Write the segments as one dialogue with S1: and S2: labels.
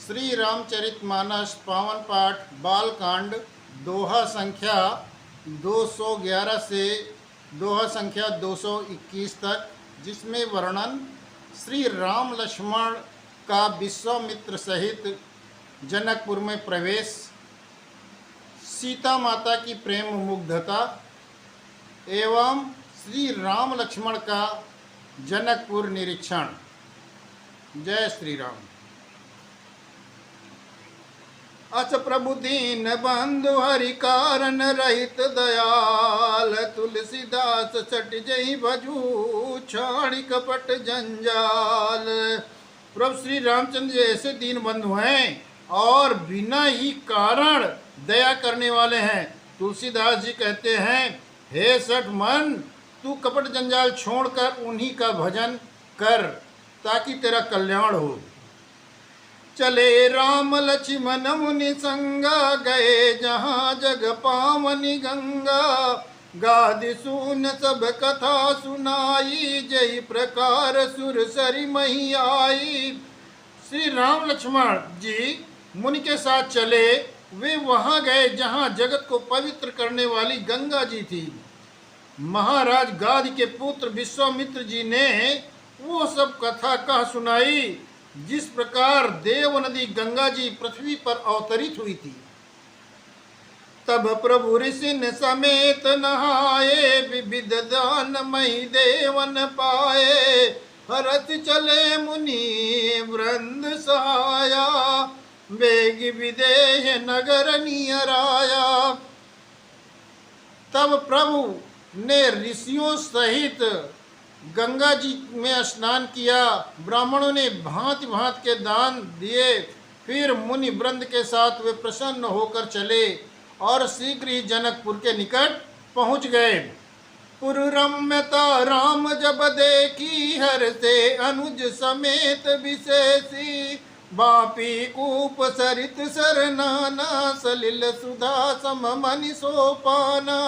S1: श्री रामचरितमानस पावन पाठ बालकांड दोहा संख्या 211 से दोहा संख्या 221 तक, जिसमें वर्णन श्री राम लक्ष्मण का विश्वामित्र सहित जनकपुर में प्रवेश, सीता माता की प्रेम मुग्धता एवं श्री राम लक्ष्मण का जनकपुर निरीक्षण। जय श्री राम। अच प्रभु दीन बंधु हरि कारण रहित दयाल, तुलसीदास चट जई भजू छाड़ी कपट जंजाल। प्रभु श्री रामचंद्र जी ऐसे दीन बंधु हैं और बिना ही कारण दया करने वाले हैं। तुलसीदास जी कहते हैं, हे सठ मन, तू कपट जंजाल छोड़कर उन्हीं का भजन कर ताकि तेरा कल्याण हो। चले राम लक्ष्मण मुनि संगा, गए जहाँ जग पावनी गंगा। गादि सुन सब कथा सुनाई, जय प्रकार सुर सरी मही आई। श्री राम लक्ष्मण जी मुनि के साथ चले। वे वहाँ गए जहाँ जगत को पवित्र करने वाली गंगा जी थी। महाराज गादि के पुत्र विश्वामित्र जी ने वो सब कथा कह सुनाई जिस प्रकार देव नदी गंगा जी पृथ्वी पर अवतरित हुई थी। तब प्रभु ऋषि समेत नहाए, विविध दान मही देवन पाए। हरत चले मुनि वृंद सहाया, वेग विदेह नगर नियराया। तब प्रभु ने ऋषियों सहित गंगा जी में स्नान किया। ब्राह्मणों ने भांति भांति के दान दिए। फिर मुनि वृंद के साथ वे प्रसन्न होकर चले और शीघ्र ही जनकपुर के निकट पहुंच गए। पुररम्यता राम जब देखी, हर से अनुज समेत विशेषी। बापी कूप सरित सरनाना, सलिल सुधा सम मनि सोपाना।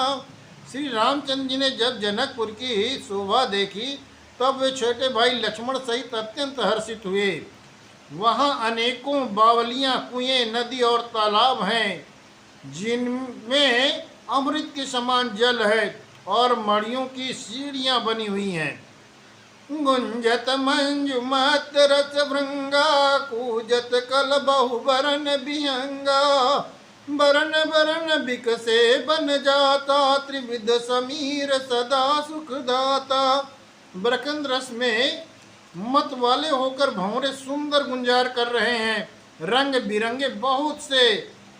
S1: श्री रामचंद्र जी ने जब जनकपुर की शोभा देखी तब वे छोटे भाई लक्ष्मण सहित अत्यंत हर्षित हुए। वहाँ अनेकों बावलियाँ, कुएं, नदी और तालाब हैं जिनमें अमृत के समान जल है और मड़ियों की सीढ़ियाँ बनी हुई हैं। गुंजत मंजु मत रस भृंगा, कूजत कल बहु बरन बिहंगा। बरन बरन बिकसे बन जाता, त्रिविध समीर सदा सुखदाता। बरकंद रस में मत वाले होकर भंवरे सुंदर गुंजार कर रहे हैं। रंग बिरंगे बहुत से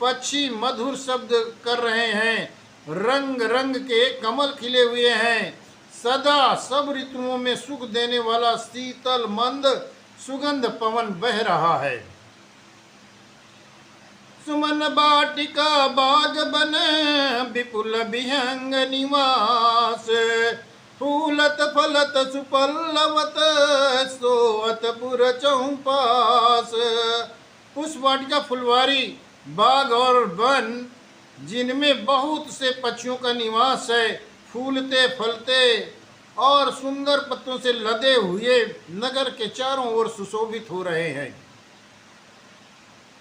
S1: पक्षी मधुर शब्द कर रहे हैं। रंग रंग के कमल खिले हुए हैं। सदा सब ऋतुओं में सुख देने वाला शीतल मंद सुगंध पवन बह रहा है। सुमन बाटिका बाग बने, विपुल विहंग निवास। फूलत फलत सुपल्लवत, सोअत पुर चौपास। उस वाटिका फुलवारी बाग और वन जिनमें बहुत से पक्षियों का निवास है, फूलते फलते और सुंदर पत्तों से लदे हुए नगर के चारों ओर सुशोभित हो रहे हैं।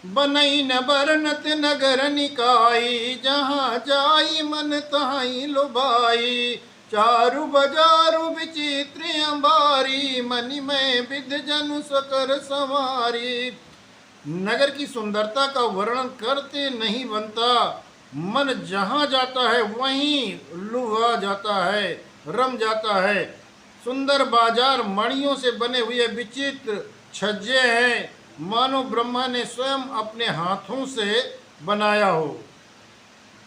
S1: बनई न बरनत नगर निकाई, जहाँ जाई मन तहाई लुभाई। चारु बजारु विचित्र अंबारी, मनि में विद जनु सकर संवारी। नगर की सुंदरता का वर्णन करते नहीं बनता। मन जहाँ जाता है वहीं लुभा जाता है, रम जाता है। सुंदर बाजार मणियों से बने हुए विचित्र छज्जे हैं, मानो ब्रह्मा ने स्वयं अपने हाथों से बनाया हो।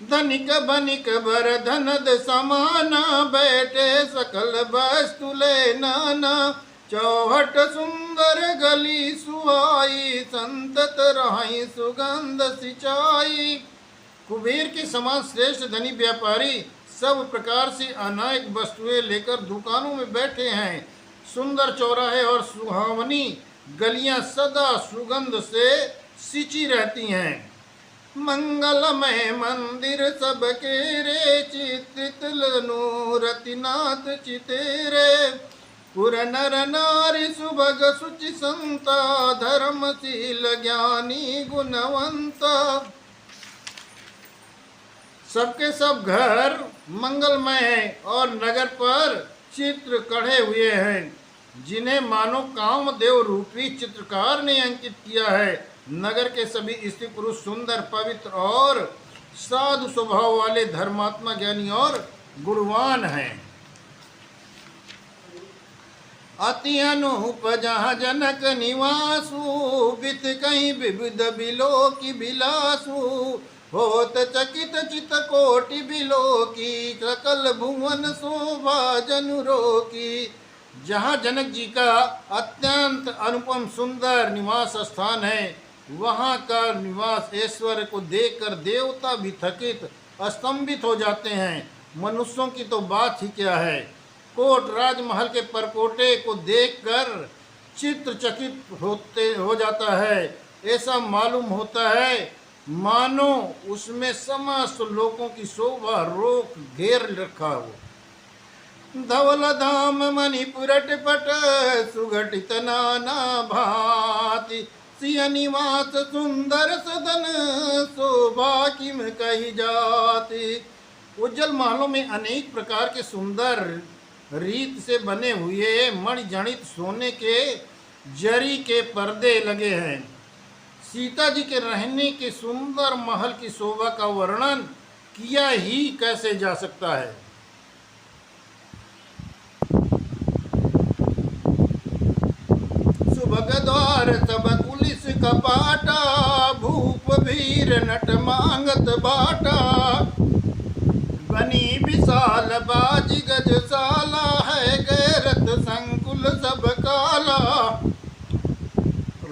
S1: धनिक बनिक बर धनद समाना, बैठे सकल वस्तु ले नाना। चौहट सुंदर गली सुहाई, संतत रहाई सुगंध सिंचाई। कुबेर के समान श्रेष्ठ धनी व्यापारी सब प्रकार से अनेक वस्तुएं लेकर दुकानों में बैठे हैं। सुंदर चौराहे और सुहावनी गलियां सदा सुगंध से सिंची रहती हैं। मंगलमय मंदिर सबके रे, चित्रित रतिनाथ चितेरे। पुर नर नारी सुभग सुचि संता, धर्मशील ज्ञानी गुणवंता। सबके सब घर मंगलमय हैं और नगर पर चित्र कढ़े हुए हैं, जिन्हें मानो कामदेव रूपी चित्रकार ने अंकित किया है। नगर के सभी स्त्री पुरुष सुंदर, पवित्र और साधु स्वभाव वाले, धर्मात्मा, ज्ञानी और गुणवान हैं। अति अनूप जहाँ जनक निवासु, बित कहीं विविध बिलो की बिलासु। होत चकित चित कोटि बिलो की, सकल भुवन शोभा जनुरो की। जहाँ जनक जी का अत्यंत अनुपम सुंदर निवास स्थान है, वहाँ का निवास ऐश्वर्य को देखकर देवता भी थकित स्तंभित हो जाते हैं। मनुष्यों की तो बात ही क्या है। कोट राजमहल के परकोटे को देखकर चित्रचकित हो जाता है। ऐसा मालूम होता है मानो उसमें समस्त लोगों की शोभा रोक घेर रखा हो। धवल धाम मणिपुरट पट, सुघटित नाना भांति। सिय निवास सुंदर सदन, शोभा किम कही जाति। उज्जवल महलों में अनेक प्रकार के सुंदर रीत से बने हुए मणिजनित सोने के जरी के पर्दे लगे हैं। सीता जी के रहने के सुंदर महल की शोभा का वर्णन किया ही कैसे जा सकता है। सुभग द्वार सब पुलिस कपाटा, भूप वीर नट मांगत बाटा। बनी विशाल बाजी गजशाला, है गैरत संकुल सब काला।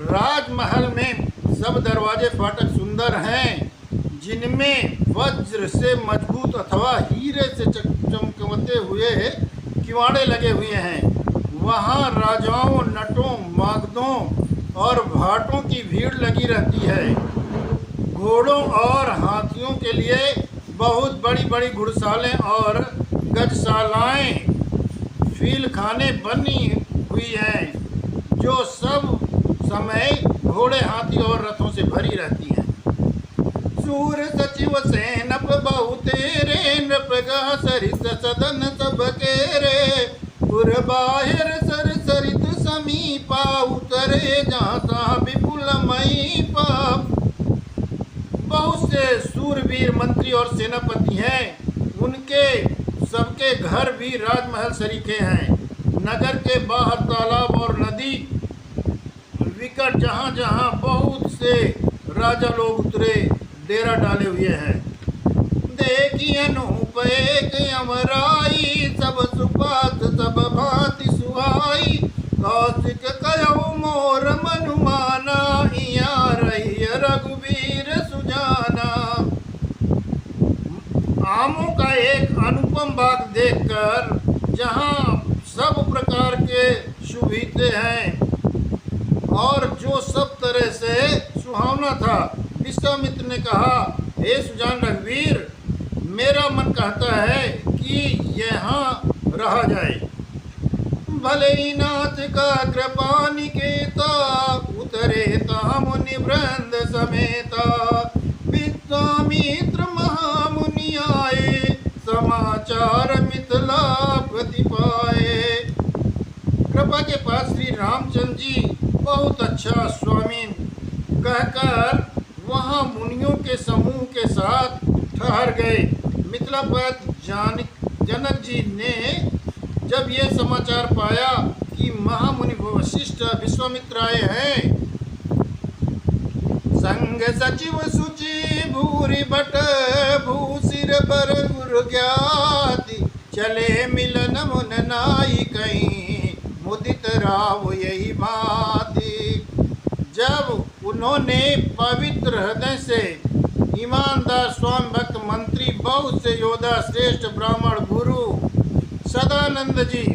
S1: राजमहल में सब दरवाजे फाटक सुंदर हैं, जिनमें वज्र से मजबूत अथवा हीरे से चमकते हुए किवाड़े लगे हुए हैं। वहाँ राजाओं, नटों, मागधों और भाटों की भीड़ लगी रहती है। घोड़ों और हाथियों के लिए बहुत बड़ी बड़ी घुड़सालें और गजशालाएं, फील खाने बनी हुई हैं, जो सब समय घोड़े, हाथी और रथों से भरी रहती हैं। सूर सचिव सेनप बहुतेरे, नृपगा सरित सदन सब केरे। पुर बाहिर सर सरित समीपा, उतरे जहाँ विपुल महीपा। बहुत से सूरवीर मंत्री और सेनापति हैं, उनके सबके घर भी राजमहल सरीखे हैं। नगर के बाहर तालाब और नदी विकट, जहाँ जहाँ बहुत से राजा लोग उतरे डेरा डाले हुए हैं। देखी अनूप एक अमराई, सब सुपात सब भांति सुहाई। कौशिक कयो मोर मनुमाना, इया रही रघुवीर सुजाना। आमों का एक अनुपम बाग देखकर, जहाँ सब प्रकार के सुविधे हैं और जो सब तरह से सुहावना था, विश्वामित्र ने कहा, हे सुजान रघुवीर, मेरा मन कहता है कि यहाँ रहा जाए। भले ही नाथ का कृपा निकेता, उतरे ता मुनि वृंद समेता। विश्वामित्र महामुनि आए, समाचार मिथिलापति पाए। कृपा के पास श्री रामचंद्र जी बहुत अच्छा स्वामी कहकर वहाँ मुनियों के समूह के साथ ठहर गए। मिथिलापति जनक जी ने जब ये समाचार पाया कि महामुनि वशिष्ठ विश्वामित्र आए हैं, संग सचिव सुचि भूरि भट, भूसिर बर गुरु ज्ञाति। चले मिलन मुन नाई कहीं, मुदित राव यही भांति। जब उन्होंने पवित्र हृदय से ईमानदार स्वामी भक्त मंत्री, बहुत से योद्धा, श्रेष्ठ ब्राह्मण, गुरु सदानंद जी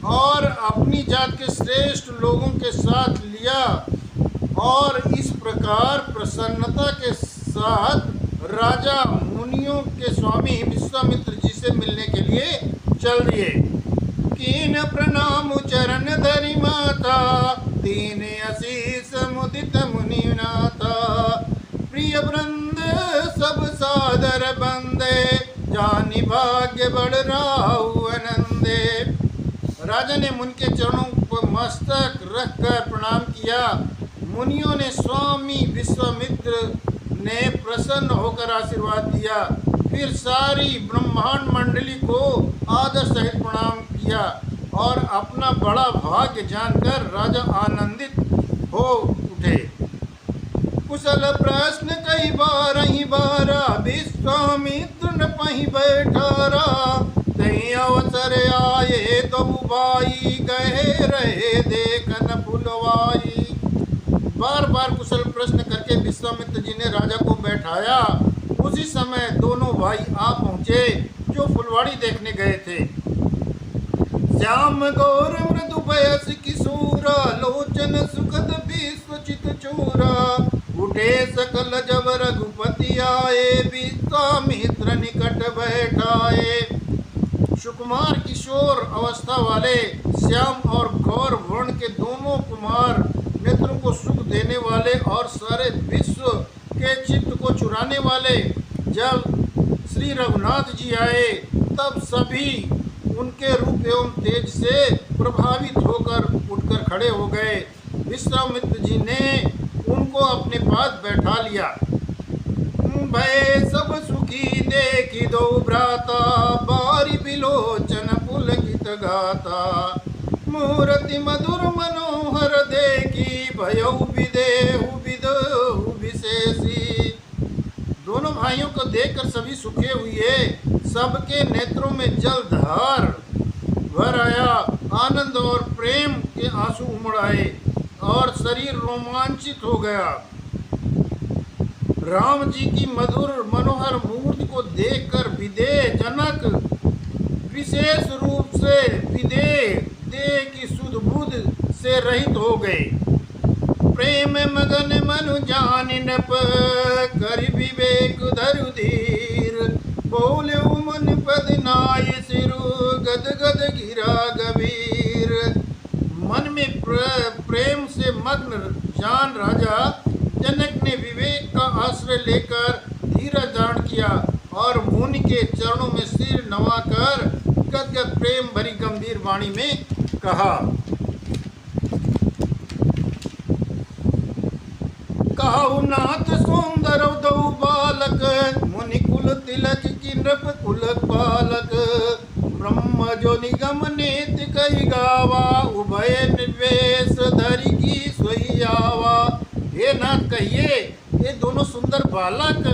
S1: और अपनी जात के श्रेष्ठ लोगों के साथ लिया और इस प्रकार प्रसन्नता के साथ राजा मुनियों के स्वामी विश्वामित्र जी से मिलने के लिए चल दिए कीन प्रणाम चरण धरि माता, दीन आशीष मुदित मुनि नाथा। प्रिय वृंद सब सादर बंदे, जानि भाग्य बढ़ राहु आनंदे। राजा ने मुनि के चरणों पर मस्तक रखकर प्रणाम किया। मुनियों ने स्वामी विश्वामित्र ने प्रसन्न होकर आशीर्वाद दिया। फिर सारी ब्रह्मांड मंडली को आदर सहित प्रणाम किया और अपना बड़ा भाग्य जानकर राजा आनंदित हो उठे। कुशल प्रश्न कई बार ही बारा, विश्वामित्र न पही बैठारा। कहीं अवसर आए तो भाई, कहे रहे देखन फुलवाई। बार बार कुशल प्रश्न करके विश्वामित्र जी ने राजा को बैठाया। उसी समय दोनों भाई आ पहुँचे जो फुलवाड़ी देखने गए थे। श्याम गौर मृदु पयस किशोरा, लोचन सुखद विश्वचित चोरा। उठे सकल जब रघुपति आए, विश्वामित्र निकट बैठाए। सुकुमार किशोर अवस्था वाले श्याम और गौर वर्ण के दोनों कुमार, नेत्रों को सुख देने वाले और सारे विश्व के चित्त को चुराने वाले, जब श्री रघुनाथ जी आए तब सभी उनके रूप एवं तेज से प्रभावित होकर उठकर खड़े हो गए। विश्वामित्र जी ने उनको अपने पास बैठा लिया। भय सब सुखी देखी दो भ्राता, बारी बिलोचन पुलकित गाता। मूर्ति मधुर मनोहर देखी, भयउ विदेहु विदहु विशेषी। दोनों भाइयों को देखकर सभी सुखे हुए, सबके नेत्रों में जलधार भर आया। आनंद और प्रेम के आंसू उमड़ आए और शरीर रोमांचित हो गया। राम जी की मधुर मनोहर मूर्ति को देखकर विदेह जनक विशेष रूप से विदेह देह की सुध बुध से रहित हो गए। प्रेम मगन मनु जानिन कर विवेक धरु धीर। बोले मन पद नाय सिरु, गद गद गिरा गंभीर। मन में प्रेम से मग्न जान राजा जनक ने विवेक का आश्रय लेकर धीरज धारण किया और मुनि के चरणों में सिर नवाकर गदगद प्रेम भरी गंभीर वाणी में कहा। कहु नाथ सुंदर दौ बालक, मुनि कुल तिलक की नृप कुल पालक। ब्रह्म जो निगम नेत कही गावा, उभय निवेश धरि की सोई आवा। हे नाथ कहिए, ये दोनों सुंदर बालक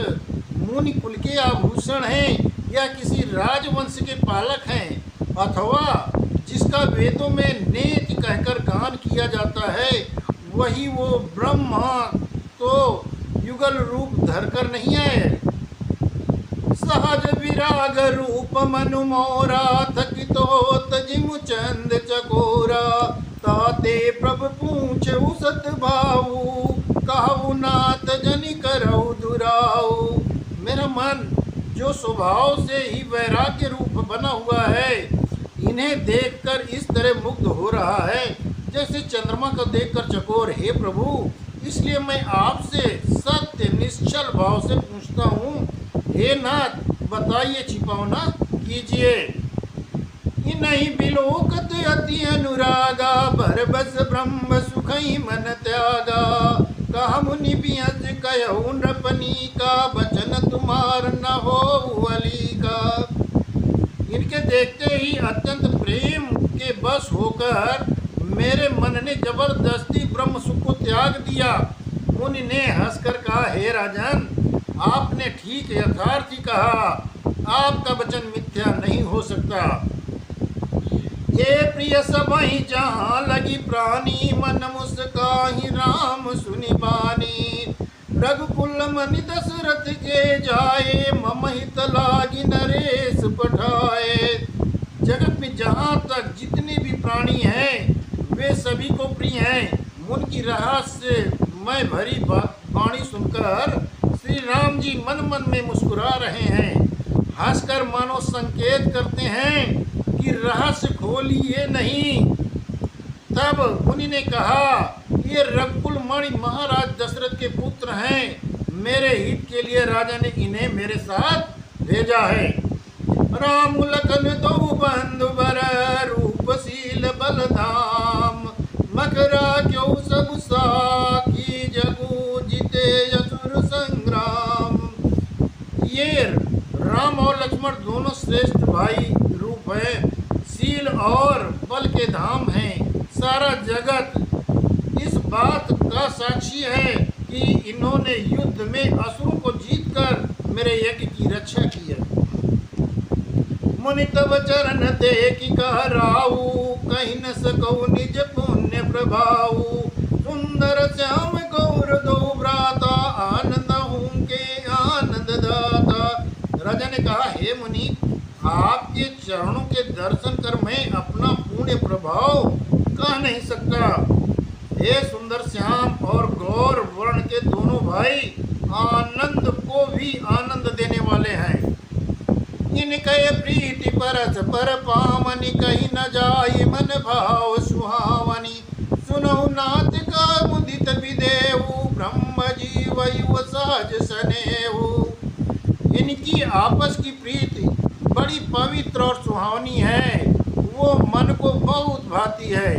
S1: मुनि कुल के आभूषण हैं या किसी राजवंश के पालक हैं, अथवा जिसका वेदों में नेति कहकर गान किया जाता है, वही वो ब्रह्मा तो युगल रूप धरकर नहीं आए। सहज विराग रूप मनु मोरा, थकित होत जिमु चंद चकोरा। ताते प्रभ पूछ उसत भाऊ, कहु नाथ जनि करऊ दुराऊ। मेरा मन जो स्वभाव से ही वैराग्य रूप बना हुआ है, इन्हें देखकर इस तरह मुग्ध हो रहा है जैसे चंद्रमा को देखकर चकोर। हे प्रभु, इसलिए मैं आपसे सत्य निश्चल भाव से पूछता हूँ, हे नाथ बताइए, छिपावना कीजिए। नहीं बिलोकत अति अनुरागा, भर बस ब्रह्म सुखई मन त्यागा। कहा मुनि बियज कहु नृपनी का, बचन तुम्हार न हो अली का। इनके देखते ही अत्यंत प्रेम के बस होकर मेरे मन ने जबरदस्ती ब्रह्म सुख को त्याग दिया। मुनि ने हंसकर कहा, हे राजन, आपने ठीक यथार्थ ही कहा, आपका वचन मिथ्या नहीं हो सकता। ये प्रिय सबहि जहाँ लगी प्राणी, मन मुस्काहि राम सुनि बानी। रघुकुल मनि दशरथ के जाए, मम हित लागी नरेश पठाए। जगत में जहाँ तक जितने भी प्राणी हैं, वे सभी को प्रिय हैं। मुन की रहस्यमय भरी वाणी सुनकर श्री राम जी मन मन में मुस्कुरा रहे हैं। हंसकर मानो संकेत करते हैं कि रहस्य खोलिए नहीं। तब मुनि ने कहा, ये रघुकुल मणि महाराज दशरथ के पुत्र हैं। मेरे हित के लिए राजा ने इन्हें मेरे साथ भेजा है। राम लखन दो बंधु बर, रूपशील बलधाम। मकरा क्यों सब साखी, जगु जीते असुर संग्राम। ये राम और लक्ष्मण दोनों श्रेष्ठ भाई रूप है, शील और बल के धाम हैं। सारा जगत इस बात का साक्षी है कि इन्होंने युद्ध में असुरों को जीतकर मेरे यज्ञ की रक्षा की है। मुनि तब चरण देखि कहराऊ, कहि न सकौ निज पुण्य प्रभाऊ। सुंदर श्याम गौर दो भ्राता, आनंद हूँ के आनंद दाता। राजा ने कहा, हे मुनि, आपके चरणों के दर्शन कर मैं अपना पुण्य प्रभाव कह नहीं सकता। हे सुंदर श्याम और गौर वर्ण के दोनों भाई आनंद को भी आनंद देने वाले हैं। इनके प्रीति परस पर पावनी, कहीं न जाई मन भाव सुहावनी। सुनहु नाथ का मुदित विदेहु, ब्रह्म जीव युव सहज सनेहु। इनकी आपस की प्रीति बड़ी पवित्र और सुहावनी है, वो मन को बहुत भाती है,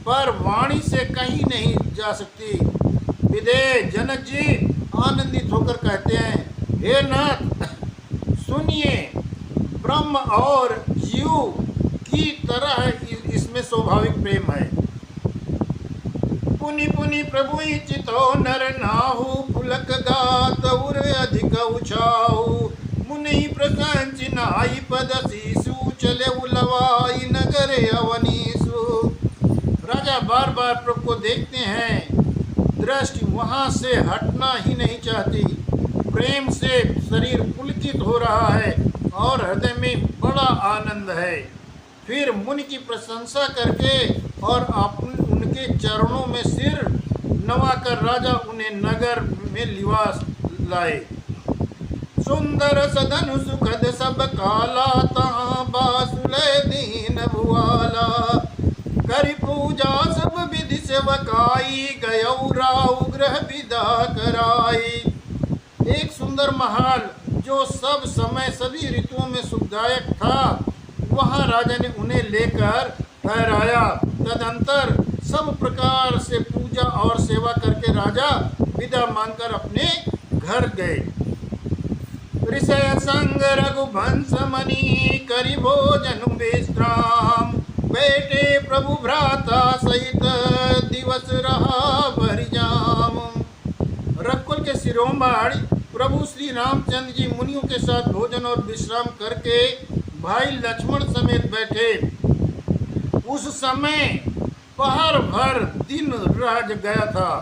S1: पर वाणी से कहीं नहीं जा सकती। विदेह जनक जी आनंदित होकर कहते हैं, हे नाथ सुनिए, ब्रह्म और जीव की तरह इसमें स्वाभाविक प्रेम है। पुनि पुनि प्रभु चितो नर नाहु, पुलक गात उर अधिक उछाऊ। मुनि प्रसंच नाई पद शीशु, चले उलवाई नगर अवनीसु। राजा बार बार प्रभु को देखते हैं, दृष्टि वहाँ से हटना ही नहीं चाहती। प्रेम से शरीर पुलकित हो रहा है और हृदय में बड़ा आनंद है। फिर मुनि की प्रशंसा करके और उनके चरणों में सिर नवाकर राजा उन्हें नगर में निवास लाए। सुंदर सदन सुखद सब काला, तहाँ बासुले दीन भुआला। करि पूजा सब विधि सेवकाई, गयौ राउ ग्रह विदा कराई। एक सुंदर महल जो सब समय सभी ऋतुओं में सुखदायक था, वहाँ राजा ने उन्हें लेकर ठहराया। तदंतर सब प्रकार से पूजा और सेवा करके राजा विदा मांगकर अपने घर गए। ऋषय संग रघुवंश मणि, करि भोजन विश्राम। बैठे प्रभु भ्राता सहित, दिवस रहा भरिजाम। रघुकुल के शिरोमणि प्रभु श्री रामचंद्र जी मुनियों के साथ भोजन और विश्राम करके भाई लक्ष्मण समेत बैठे। उस समय पहर भर दिन रह गया था।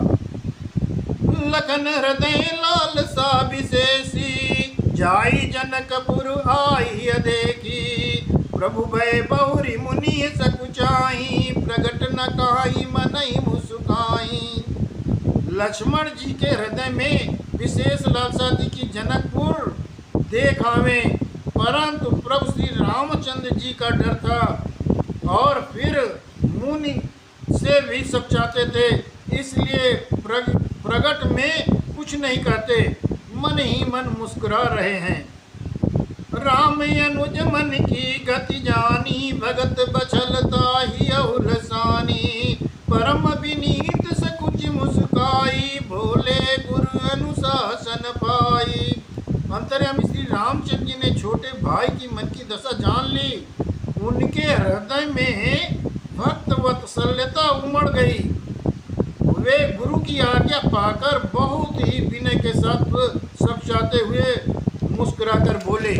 S1: लखन हृदय लाल सा विशेषी, जाई जनकपुर आई देखी। प्रभु भय बहुरी मुनि सकुचाई, प्रगट न काई मनई मुस्काई। लक्ष्मण जी के हृदय में विशेष लालसा थी कि जनकपुर देख आवे, परंतु प्रभु श्री रामचंद्र जी का डर था और फिर मुनि से भी सब चाहते थे, इसलिए प्रगट में कुछ नहीं कहते, मन ही मन मुस्कुरा रहे हैं। राम अनुज मन की गति जानी, भगत बछलता ही अहुलसानी। परम विनीत सकुच मुस्काई, भोले गुरु अनुशासन पाई। अंतर्यामी श्री रामचंद्र जी ने छोटे भाई की मन की दशा जान ली। उनके हृदय में भक्त वत्सल्यता उमड़ गई। वे गुरु की आज्ञा पाकर बहुत ही विनय के साथ सब चाहते हुए मुस्कुराकर बोले,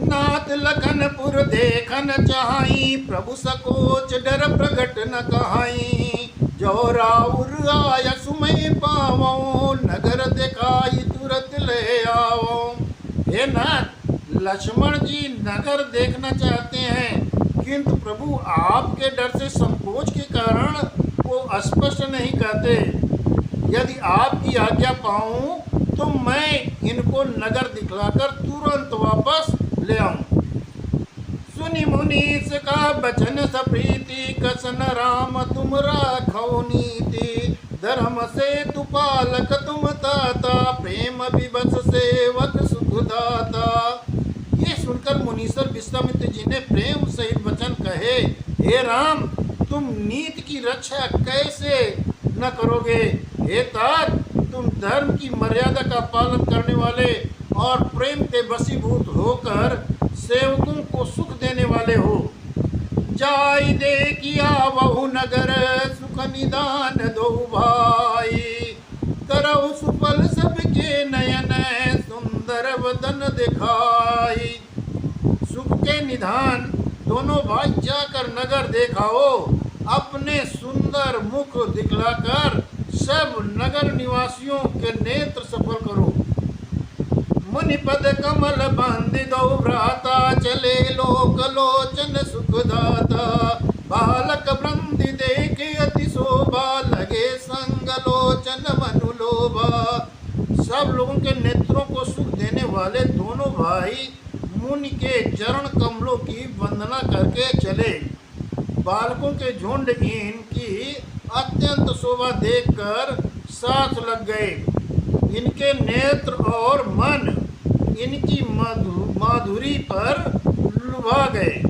S1: नाथ लखनपुर देखन चाही, प्रभु सकोच डर प्रगट न कहाई। जो राउर आय सुमय पावो, नगर दिखाई तुरंत ले आओ। हे नाथ, लक्ष्मण जी नगर देखना चाहते हैं, किंतु प्रभु आपके डर से संकोच के कारण वो स्पष्ट नहीं कहते। यदि आपकी आज्ञा पाऊं तो मैं इनको नगर दिखलाकर तुरंत वापस ले आऊं। सुनि मुनीस का बचन सप्रीति, कसन राम तुम राखो नीति। धर्म से तु पालक तुम ताता, प्रेम विवश सेवक सुखदाता। ये सुनकर मुनीश्वर विश्वामित्र जी ने प्रेम सहित वचन कहे, हे राम, तुम नीति की रक्षा कैसे न करोगे। हे तात, तुम धर्म की मर्यादा का पालन करने वाले और प्रेम के वशीभूत होकर सेवकों को सुख देने वाले हो। जाय दे किया बहु नगर, सुख निदान दो भाई। करौ सुफल सबके नयन, सुंदर वदन दिखाई। सुख के निधान दोनों भाई जाकर नगर देखाओ, अपने सुंदर मुख दिखलाकर सब नगर निवासियों के नेत्र सफल करो। मुनिपद कमल बंद दो भ्राता, चले लोक लोचन सुखदाता। बालक वृंद देखे अति शोभा, लगे संग लोचन मनुलोभा। सब लोगों के नेत्रों को सुख देने वाले दोनों भाई मुनि के चरण कमलों की वंदना करके चले। बालकों के झुंड इनकी अत्यंत शोभा देखकर साथ लग गए। इनके नेत्र और मन इनकी माधुरी पर लुभा गए।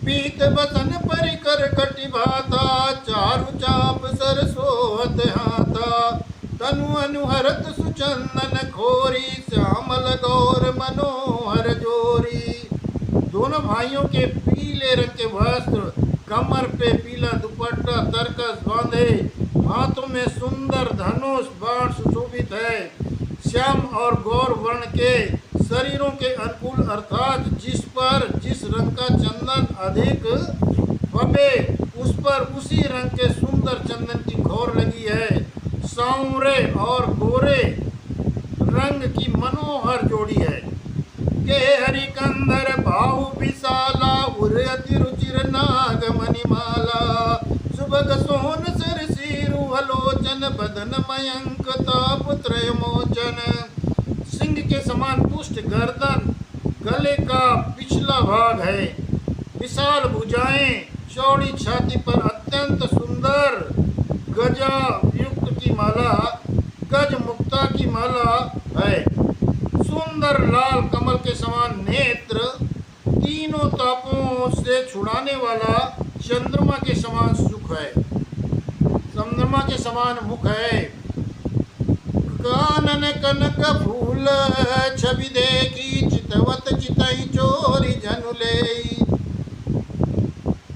S1: पीत बसन परिकर कटि भाता, चारु चाप सरसोत हाथा। तनु अनुहरत सुचंदन खोरी, श्यामल गौर मनोहर जोरी। दोनों भाइयों के पीले रंग के वस्त्र, कमर पे पीला दुपट्टा तरकस बांधे, हाथों में सुंदर धनुष बाण सुशोभित है। श्याम और गौर वर्ण के शरीरों के अनुकूल अर्थात जिस पर जिस रंग का चंदन अधिक फबे, उस पर उसी रंग के सुंदर चंदन की घोर लगी है। सांवरे और गोरे रंग की मनोहर जोड़ी है। के हरिकंदर बाहु विशाला, उर अति रुचिर नाग मणिमाला। सुभग सोन सर सीरु अलोचन, बदन मयंक ताप त्रय मोचन। सिंह के समान पुष्ट गर्दन, गले का पिछला भाग है। विशाल भुजाएं, चौड़ी छाती पर अत्यंत सुंदर गजा युक्त की माला, गज मुक्ता की माला है। सुंदर लाल कमल के समान नेत्र, तीनों तापों से छुड़ाने वाला चंद्रमा के समान सुख है, चंद्रमा के समान मुख है। कानन कनक फूल छवि देखी, चितवत चितई चोरी जनु लेई।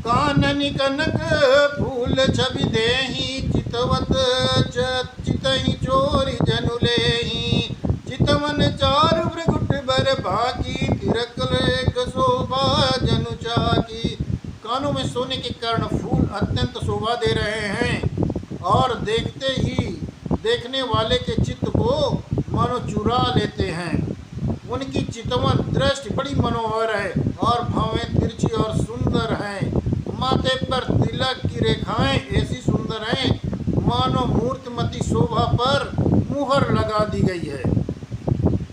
S1: कानन कनक फूल छवि देही, चितवत चितई चोरी जनु लेही। चितवन चार भृगुट बर भागी, तिरक लेख शोभा जनु चाकी। कानों में सोने के कारण फूल अत्यंत शोभा दे रहे हैं और देखते ही देखने वाले के चित्त को मानो चुरा लेते हैं। उनकी चितवन दृष्टि बड़ी मनोहर है और भावें तिरछी और सुंदर हैं। माथे पर तिलक की रेखाएं ऐसी सुंदर हैं मानो मूर्तिमती शोभा पर मुहर लगा दी गई है।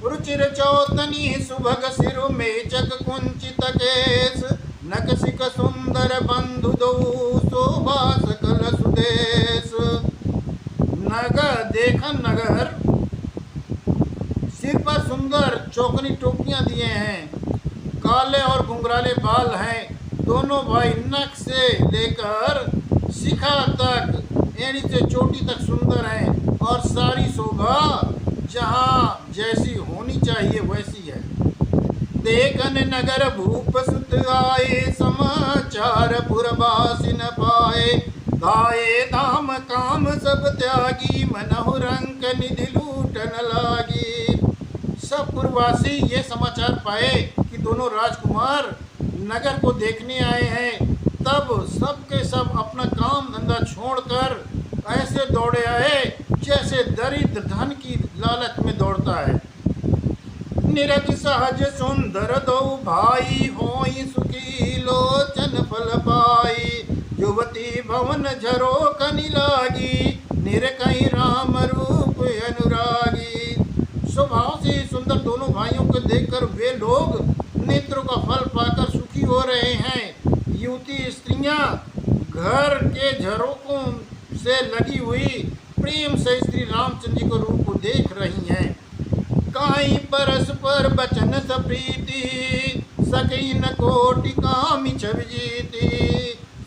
S1: रुचिर चौतनी सुभग सिरु मेचक कुंचित केश, नकसिक सुंदर बंधु दो शोभा सकल सुदेश। नगर देखन नगर, सिर पर सुंदर चौकनी टोपियां दिए हैं, काले और घुंघराले बाल हैं। दोनों भाई नख से लेकर शिखा तक, एड़ी से चोटी तक सुंदर हैं और सारी शोभा जहाँ जैसी होनी चाहिए वैसी है। देखन नगर भूप सुत आए, समाचार पुरवासी न पाए। गाये धाम काम सब त्यागी, मनहु रंक निधि लूटन लागी। सब पुरवासी ये समाचार पाए कि दोनों राजकुमार नगर को देखने आए हैं, तब सब के सब अपना काम धंधा छोड़कर ऐसे दौड़े आए जैसे दरिद्र धन की लालच में दौड़ता है। निरख सहज सुंदर दो भाई, होई सुखी लोचन फल पाई। युवती भवन झरो कनि लागी, निरकई राम रूप अनुरागी। स्वभाव से सुंदर दोनों भाइयों को देखकर वे लोग स्त्रियां घर के झरोकों से लगी हुई प्रेम से श्री रामचंद्र जी को रूप को देख रही हैं। काई परस्पर बचन सप्रीति सकी न कोटि कामि छवि जीति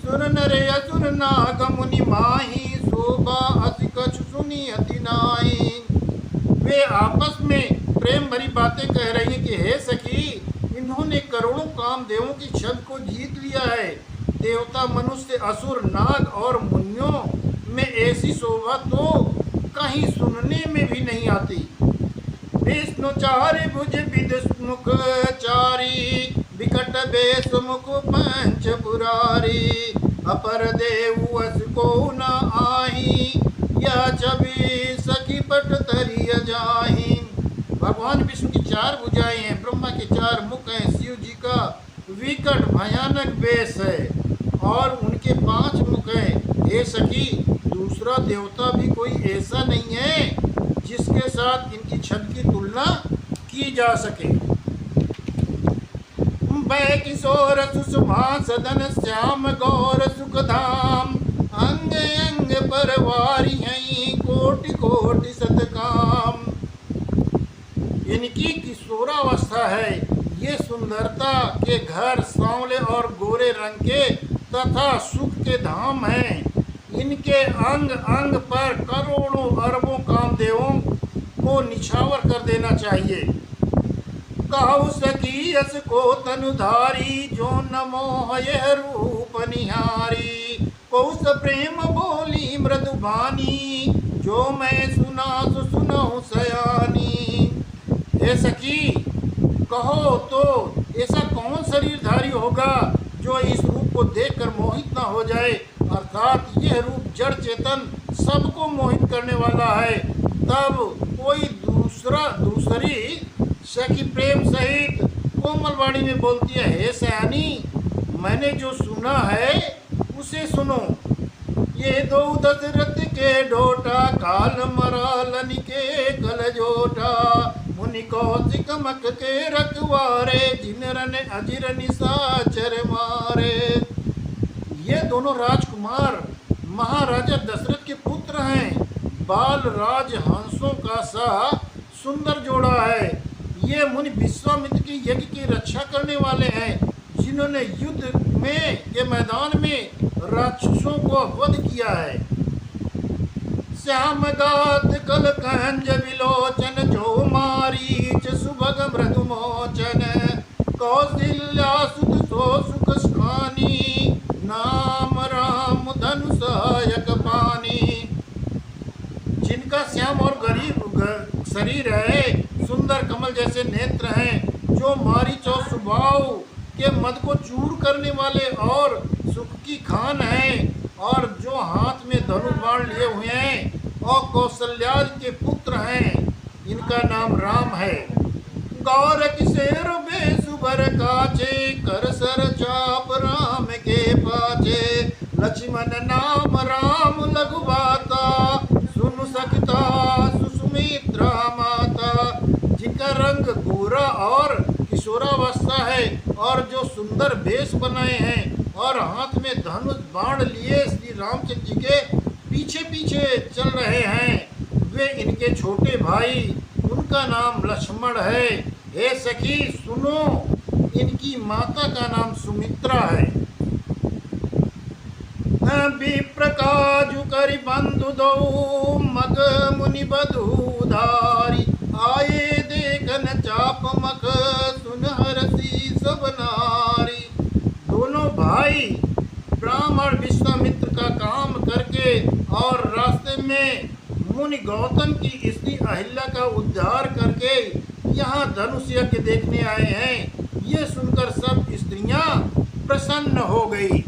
S1: सुर नर असुर नाग मुनि माही शोभा अति कछु सुनी अति नाई। वे आपस में प्रेम भरी बातें कह रही हैं कि हे सखी, इन्होंने करोड़ों कामदेवों की छवि को जीत लिया है। देवता, मनुष्य, असुर, नाग और मुनियों में ऐसी शोभा तो कहीं सुनने में भी नहीं आती। विष्णु चारि भुज विदुमुख चारी विकट बेस मुख पंच पुरारी अपर देव अस को न आही या छवि सखी पट तरिय जाही। भगवान विष्णु की 4 भुजाएं हैं, ब्रह्मा के 4 मुख हैं, शिव जी का विकट भयानक बेस है और उनके 5 मुख हैं। हे सखी, दूसरा देवता भी कोई ऐसा नहीं है जिसके साथ इनकी छवि की तुलना की जा सके। बै किशोर सुषमा सदन श्याम गौर सुखधाम अंग अंग परवारी हैं कोटि कोटि सतकाम। इनकी किशोरावस्था है, ये सुंदरता के घर सांवले और गोरे रंग के तथा सुख के धाम हैं। इनके अंग अंग पर करोड़ों अरबों कामदेवों को निछावर कर देना चाहिए। कहु सखी यस को तनुधारी जो नमो यह रूप निहारी कौस प्रेम बोली मृदुबानी जो मैं सुना सो सुनो सयानी। हे सखी, कहो तो ऐसा कौन शरीरधारी होगा जो इस रूप को देखकर मोहित न हो जाए। अर्थात यह रूप जड़ चेतन सबको मोहित करने वाला है। तब कोई दूसरी सखी प्रेम सहित कोमल वाणी में बोलती है, हे सयानी, मैंने जो सुना है उसे सुनो। ये दो दशरथ के ढोटा काल मरालन के कल जोटा मुनि कौशिक मक के रखवारे जिन रन अजिर निशाचर मारे। ये दोनों राजकुमार महाराजा दशरथ के पुत्र हैं। बाल राज हंसों का सा सुंदर जोड़ा है। ये मुनि विश्वामित्र की यज्ञ की रक्षा करने वाले हैं, जिन्होंने युद्ध में के मैदान में राक्षसों को वध किया है। श्याम गात कल कंज विलोचन जो मारीच सुभग मृदुमोचन कौशल्या सुत सो सुख स्थानी नाम राम धनु सहायक पानी। जिनका श्याम और गरीब शरीर है, सुंदर कमल जैसे नेत्र हैं, जो मारीच और स्वभाव के मद को चूर करने वाले और सुख की खान हैं, और जो हाथ में धनुष बाण लिए हुए हैं और कौशल्या के पुत्र हैं, इनका नाम राम है। गौर किशोर बेसुबर काचे कर सर चाप राम के पाचे लक्ष्मण नाम राम लघुबाता सुन सकता सुमित्रा माता। जिनका रंग गोरा और किशोरावस्था है और जो सुंदर वेश बनाए हैं और हाथ में धनुष बाण लिए श्री रामचंद्र जी के पीछे पीछे चल रहे हैं, वे इनके छोटे भाई, उनका नाम लक्ष्मण है। हे सखी सुनो, इनकी माता का नाम सुमित्रा है। विप्रकाजु करि बंधु दो मग मुनि बधुधारी आए देखन चाप मख सुन हरसी सब नारी। दोनों भाई ब्राह्मण विश्वामित्र का काम करके और रास्ते में मुनि गौतम की स्त्री अहिल्या का उद्धार करके यहाँ धनुष यज्ञ देखने आए हैं। ये सुनकर सब स्त्रियां प्रसन्न हो गई।